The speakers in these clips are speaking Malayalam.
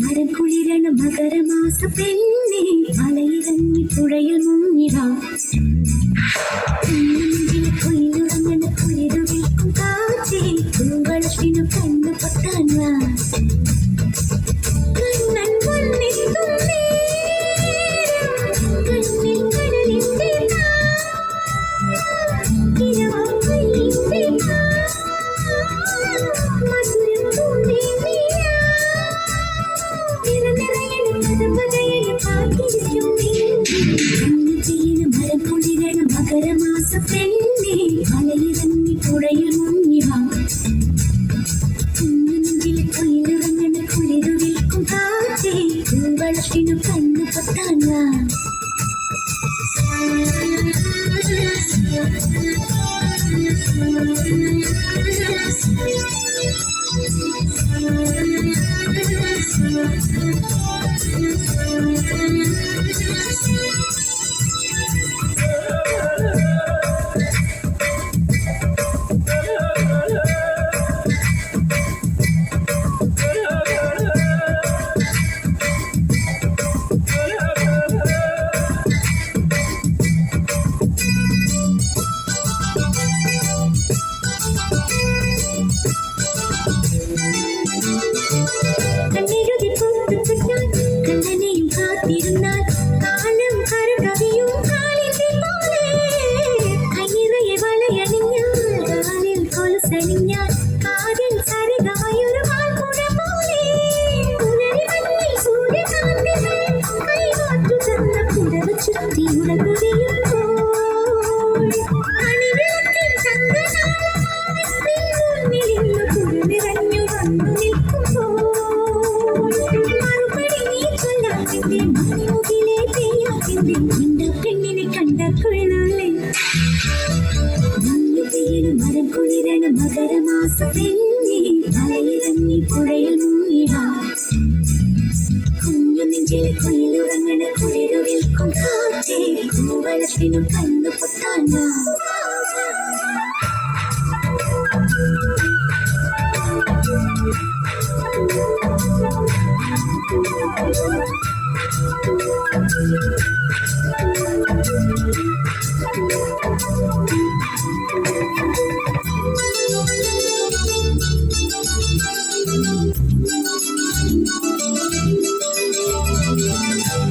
മരം കുളിരണ മകരമാസ പെണ്ണെ മലയിറങ്ങി പുഴയിൽ മുങ്ങിടാം കൊയിലുറങ്ങണ കുളിരു വിൽക്കും കാറ്റേ പൂവളത്തിനു കണ്ണു പൊട്ടാൻ വാ കണ്ണൻ വന്നെത്തും കണ്ണിൽ കടലിന്റെ മകരമാസ പെണ്ണെ മലയിറങ്ങി പുഴയിൽ മുങ്ങിവാ കുഞ്ഞിൽ കൊയിലുറങ്ങണ കുളിരു വിൽക്കും കാറ്റേ പൂവളത്തിനു കണ്ണു പൊട്ടാൻ വാ കണ്ണനെയും കാത്തിരുന്നാൽ കാലം കരകവിയും കാലിന്റെ പോലെ കൈനിറയെ വളയണിഞ്ഞാൽ കാലിൽ കൊലുസണിഞ്ഞാൽ കാതിൽ സരിഗമയൊരു പാൽക്കുട പോലെ പുലരിമഞ്ഞിൽ സൂര്യകാന്തികൾ കൈമാറ്റു തന്ന പുടവ ചുറ്റിയുടെ കുടിയുമ്പോൾ അണിവിളക്കിൻ ചന്ദ്രനാളമായി മുന്നിലിന്നു പുറനിറഞ്ഞു വന്നു നിൽക്കുമ്പോൾ പെണ്ണിനെ കണ്ട കൊള്ളൂല്ലേ മരം കുളിരണ മകരമാസ പെണ്ണെ മലയിറങ്ങി പുഴയിൽ മുങ്ങിടാ കുഞ്ഞു നെഞ്ചിൽ കൊയിലുറങ്ങണ കുളിരു വിൽക്കും കാറ്റേ കൂവളത്തിനു കണ്ണു പൊട്ടാൻ വാ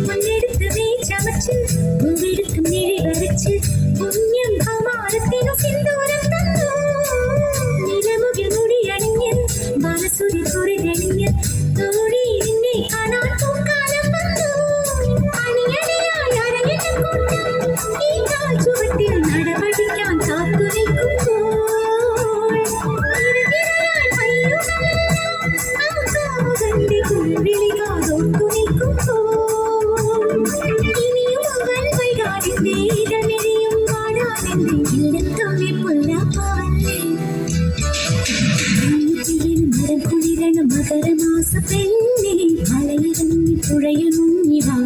മണ്ണെടുത്ത് വേച്ചമച്ച് പൂവെടുത്ത് മിഴി വരച്ച് പുണ്യം അമാരത്തിനു സിന്ദൂരം തന്നു നിലമുകിൽ മുടിയണിഞ്ഞ് ബാലസുരി കുറിരണിഞ്ഞ് തോടി എന്നെ കാണാൻ പൂക്കാലം വന്നു അണിയണിയായി അരങ്ങിട്ട കൂട്ടം ഈ കാൽ ചുവട്ടിൽ നടപടിക്കാൻ കാത്തു നിൽക്കുമ്പോൾ ഇരകിരയാൻ പയ്യുകളെല്ലാം ആ കാമുകന്റെ കുളിവിളി കാതോർത്തു നിൽക്കുമ്പോൾ ഇനിയും അവൻ വൈകാതിന്റെ ഇടമെറിയും വാടാനെന്റെ ഇടത്തൊള്ളി പുല്ലാപ്പാവല്ലേ മരം കുളിരണ മകരമാസ പെണ്ണെ മലയിറങ്ങി പുഴയിൽ മുങ്ങിവാ